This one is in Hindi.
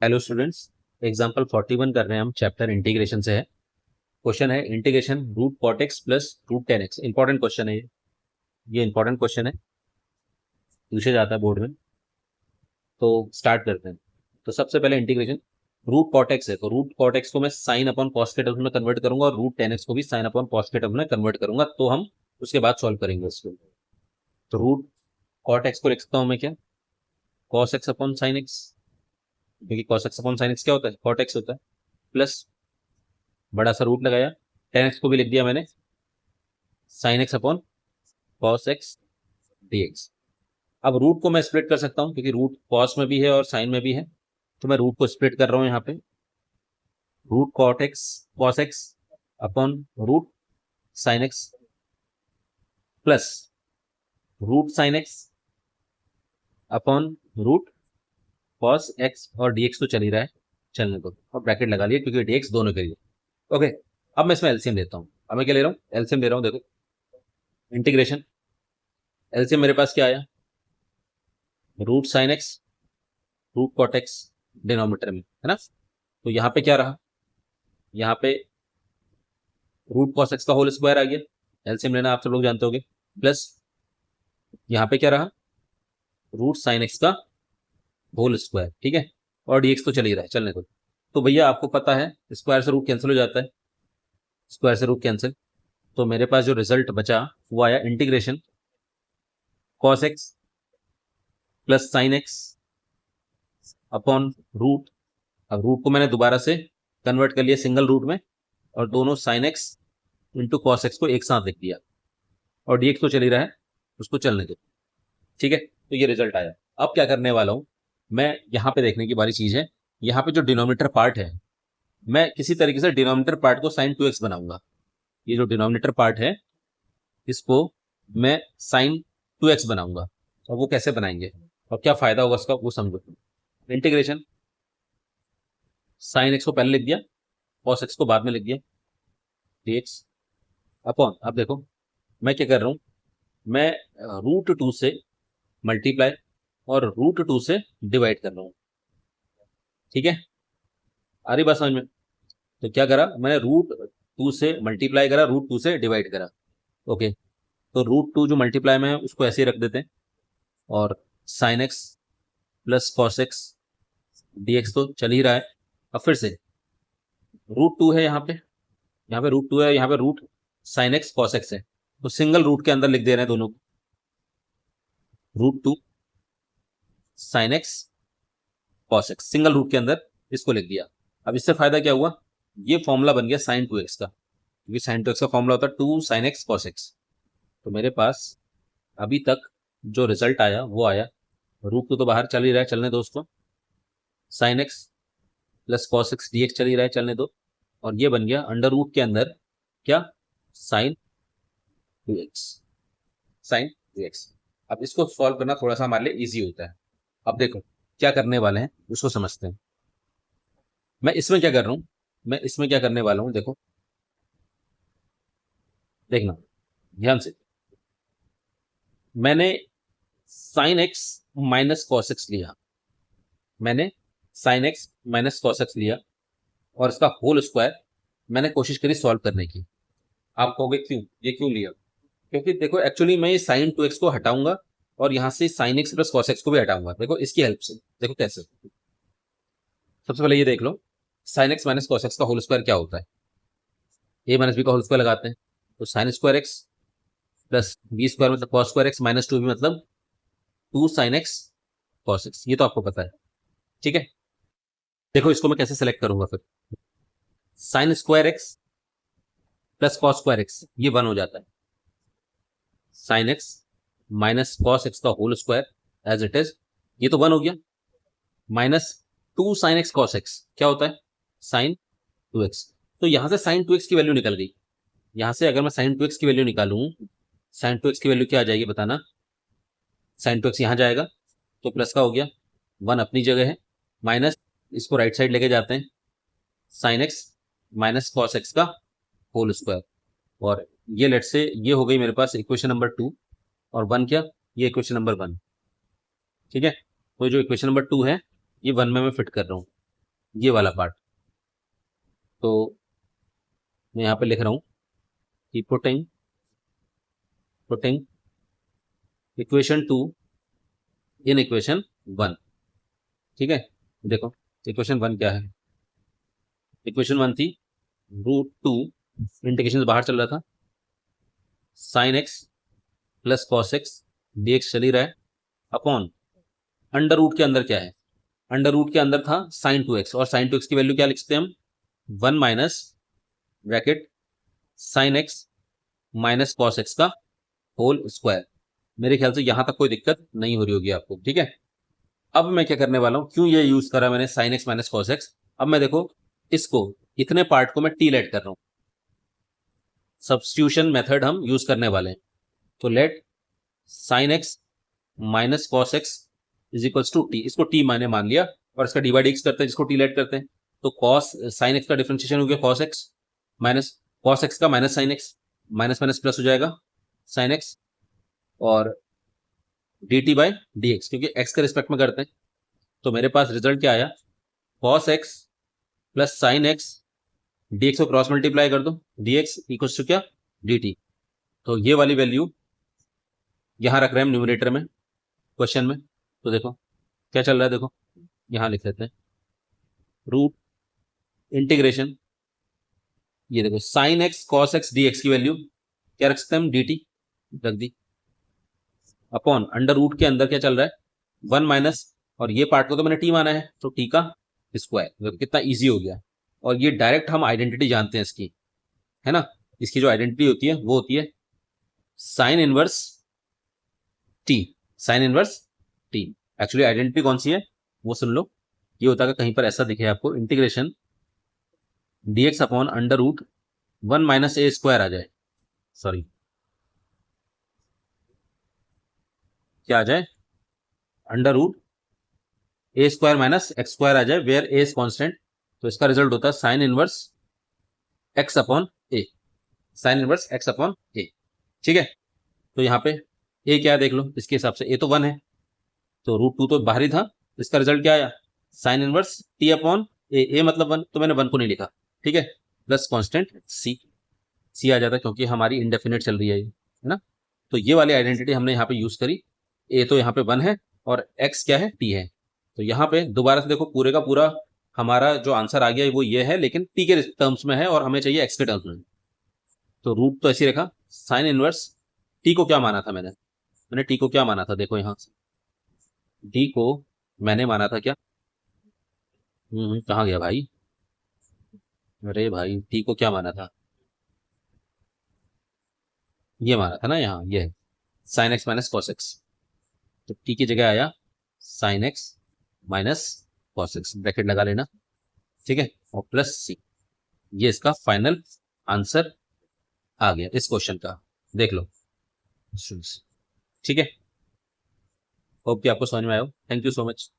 हेलो स्टूडेंट्स, एग्जाम्पल 41 कर रहे हैं हम। चैप्टर इंटीग्रेशन से है। क्वेश्चन है integration root cot x plus root ten x. Important question है ये इंपॉर्टेंट क्वेश्चन है, पूछा जाता है बोर्ड में। तो स्टार्ट करते हैं। तो सबसे पहले इंटीग्रेशन रूट कॉट एक्स है, तो रूट कॉट एक्स को मैं साइन अपॉन कॉस के टर्म्स में कन्वर्ट करूंगा और रूट टेन एक्स को भी साइन अपॉन कॉस के टर्म्स में कन्वर्ट करूंगा, तो हम उसके बाद सॉल्व करेंगे उसको। तो रूट कॉट एक्स को लिख सकता हूँ मैं क्या, cos x upon sin x, क्योंकि cos x upon sin x क्या होता है, कॉट एक्स होता है, प्लस बड़ा सा रूट लगाया, टेन एक्स को भी लिख दिया मैंने sine x upon cos x dx. अब रूट को मैं स्प्लिट कर सकता हूं, क्योंकि रूट कॉस में भी है और साइन में भी है, तो मैं रूट को स्प्लिट कर रहा हूं यहाँ पे। Root cos x upon root sine x plus root sine x upon root cos x, और डीएक्स तो चल ही रहा है, चलने दो, और ब्रैकेट लगा लिया क्योंकि डीएक्स दोनों के लिए। ओके, अब मैं इसमें एलसीएम लेता हूँ। अब मैं क्या ले रहा हूँ, एलसीएम ले रहा हूँ। देखो इंटीग्रेशन एलसीएम मेरे पास क्या आया, root sine x root cot x denominator में है ना। तो यहाँ पे क्या रहा, यहाँ पे रूट कॉस एक्स का होल स्क्वायर आ गया, एलसीएम लेना आप सब लोग जानते होंगे, प्लस यहाँ पे क्या रहा, रूट साइन एक्स का होल स्क्वायर, ठीक है, और डीएक्स तो चल ही रहा है, चलने दो। तो भैया आपको पता है स्क्वायर से रूट कैंसिल हो जाता है, स्क्वायर से रूट कैंसिल। तो मेरे पास जो रिजल्ट बचा वो आया integration cos x plus sign x upon root. अब रूट को मैंने दोबारा से कन्वर्ट कर लिया सिंगल रूट में, और दोनों sine x into cos x को एक साथ लिख दिया, और डीएक्स तो चल ही रहा है, उसको चलने दो, ठीक है। तो ये रिजल्ट आया। अब क्या करने वाला हूं मैं, यहाँ पे देखने की बारी चीज है, यहाँ पे जो डिनोमिनेटर पार्ट है, मैं किसी तरीके से डिनोमिनेटर पार्ट को साइन 2x बनाऊंगा। ये जो डिनोमिनेटर पार्ट है इसको मैं साइन 2x बनाऊंगा, और वो कैसे बनाएंगे और क्या फायदा होगा उसका वो समझो। इंटीग्रेशन साइन एक्स को पहले लिख दिया, कॉस एक्स को बाद में लिख दिया, dx अपॉन, अब देखो मैं क्या कर रहा हूं, मैं रूट 2 से मल्टीप्लाई और रूट 2 से डिवाइड कर रहा हूं, ठीक है। आ रही बात समझ में। तो क्या करा मैंने, रूट 2 से मल्टीप्लाई करा, रूट 2 से डिवाइड करा। ओके, तो रूट 2 जो मल्टीप्लाई में है उसको ऐसे ही रख देते हैं, और sine x plus cos x dx तो चल ही रहा है। अब फिर से रूट 2 है, यहाँ पे रूट 2 है, यहाँ पे root sine x cos x है, तो सिंगल रूट के अंदर लिख दे रहे हैं दोनों को, root 2 sign x cos x, single root के अंदर इसको लिख दिया। अब इससे फायदा क्या हुआ, ये फॉर्मूला बन गया साइन 2x का, क्योंकि साइन 2x का फॉर्मूला होता है 2 साइन एक्स कॉस एक्स। तो मेरे पास अभी तक जो रिजल्ट आया वो आया, रूट 2 तो बाहर चल ही रहा है, चलने दो उसको, sine x plus cos x dx चल ही रहा है, चलने दो, और ये बन गया अंडर रूट के अंदर क्या, साइन 2x, साइन 2x। अब इसको सॉल्व करना थोड़ा सा हमारे लिए इजी होता है। अब देखो क्या करने वाले हैं उसको समझते हैं। मैं इसमें क्या कर रहा हूं, मैं इसमें क्या करने वाला हूं, देखो देखना ध्यान से। मैंने sine x minus cos x लिया, मैंने sine x minus cos x लिया, और इसका होल स्क्वायर मैंने कोशिश करी सॉल्व करने की। आप कहोगे क्यों, ये क्यों लिया, क्योंकि देखो एक्चुअली मैं ये साइन 2x को हटाऊंगा और यहाँ से sign x plus cos x को भी हटाऊंगा। देखो इसकी हेल्प से, देखो कैसे। सबसे पहले ये देख लो, sin x minus cos x का होल स्क्वायर क्या होता है, ए माइनस बी का होल स्क्वायर लगाते हैं, तो sin square x plus b square मतलब cos square x minus 2b मतलब 2 साइन एक्स कॉस एक्स, ये तो आपको पता है, ठीक है। देखो इसको मैं कैसे सेलेक्ट करूंगा, फिर sin square x plus cos square x ये 1 हो जाता है, sin x minus cos x का whole square as it is, ये तो 1 हो गया, minus 2 sign x cos x क्या होता है, साइन 2x। तो यहां से साइन 2x की वैल्यू निकल गई, यहां से अगर मैं साइन 2x की वैल्यू निकालूं, साइन 2x की वैल्यू क्या आ जाएगी बताना, साइन 2x यहां जाएगा तो प्लस का हो गया, 1 अपनी जगह है, माइनस इसको राइट साइड लेके जाते हैं, sign x minus cos x का होल स्क्वायर, और ये लेट से ये हो गई मेरे पास इक्वेशन नंबर 2, और 1 क्या, ये इक्वेशन नंबर 1, ठीक है। तो जो इक्वेशन नंबर 2 है ये 1 में मैं फिट कर रहा हूँ, ये वाला पार्ट। तो मैं यहाँ पे लिख रहा हूँ कि पुटिंग इक्वेशन 2 इन इक्वेशन 1। ठीक है, देखो इक्वेशन 1 क्या है। इक्वेशन 1 थी √2, इंटीग्रेशन से बाहर चल रहा था, sign x plus cos x dx चल ही रहा है, अपॉन अंडर रूट के अंदर क्या है, अंडर रूट के अंदर था साइन 2x, और साइन 2x की वैल्यू क्या लिखते हैं हम, 1 minus bracket sign x minus cos x का होल स्क्वायर। मेरे ख्याल से यहां तक कोई दिक्कत नहीं हो रही होगी आपको। ठीक है, अब मैं क्या करने वाला हूं, क्यों ये यूज करा मैंने sine x minus cos x. अब मैं देखो इसको, इतने पार्ट को मैं टी लेट कर रहा हूं, सब्स्टिट्यूशन मेथड हम यूज करने वाले हैं। तो let sine x minus cos x is equals to t, इसको टी मैंने मान लिया, और इसका डिवाइड एक्स करते हैं जिसको टी लेट करते हैं। तो कॉस साइन एक्स का डिफरेंशिएशन हो गया cos x, minus cos x का minus sin x, minus minus plus हो जाएगा साइन एक्स, और d t by d x, क्योंकि एक्स के रिस्पेक्ट में करते हैं। तो मेरे पास रिजल्ट क्या आया, cos x plus sign x d x को क्रॉस मल्टीप्लाई कर दो, डी एक्स इक्वल्स टू क्या, डी टी। तो ये वाली वैल्यू यहां रख रहे हैं हम न्यूमरेटर में क्वेश्चन में। तो देखो क्या चल रहा है, देखो यहां लिख लेते हैं रूट इंटीग्रेशन, ये देखो sign x cos x d x की वैल्यू क्या रख सकते हैं हम, डी टी रख दी, अपॉन अंडर रूट के अंदर क्या चल रहा है, 1 माइनस, और ये पार्ट को तो मैंने टी माना है तो टी का स्क्वायर। देखो कितना ईजी हो गया। और ये डायरेक्ट हम आइडेंटिटी जानते हैं इसकी, है ना। इसकी जो आइडेंटिटी होती है वो होती है sine inverse T, sine inverse T. Actually identity कौन सी है वो सुन लो, ये होता है कहीं पर ऐसा दिखे आपको, integration dx upon under root 1 minus a square आ जाए, सॉरी क्या आ जाए, under root a square minus x square आ जाए, वेयर ए इज कॉन्स्टेंट। तो इसका रिजल्ट होता है साइन इनवर्स एक्स अपॉन ए, साइन इनवर्स एक्स अपॉन ए। ठीक है, तो यहाँ पे ए क्या है देख लो, इसके हिसाब से ए तो 1 है, तो √2 तो बाहर ही था, इसका रिजल्ट क्या आया, साइन इनवर्स टी अपॉन ए, ए मतलब 1, तो मैंने 1 को नहीं लिखा। ठीक है, प्लस कॉन्स्टेंट सी आ जाता है क्योंकि हमारी इंडेफिनेट चल रही है ये, है ना। तो ये वाली आइडेंटिटी हमने यहाँ पे यूज करी, ए तो यहाँ पे 1 है और एक्स क्या है, टी है। तो यहाँ पे दोबारा से देखो पूरे का पूरा हमारा जो आंसर आ गया वो ये है, लेकिन टी के टर्म्स में है और हमें चाहिए एक्स के टर्म्स में। तो रूट तो ऐसे रखा, साइन इनवर्स टी को क्या माना था मैंने, टी को क्या माना था, देखो यहाँ से डी को मैंने माना था क्या, कहाँ गया भाई, अरे भाई टी को क्या माना था, ये माना था ना यहाँ, ये sign x minus cos x. तो टी की जगह आया sign x minus cos x, bracket लगा लेना। ठीक है, और प्लस सी, ये इसका फाइनल आंसर आ गया इस क्वेश्चन का, देख लो। ठीक है, होप कि आपको समझ में आया हो। Thank you so much.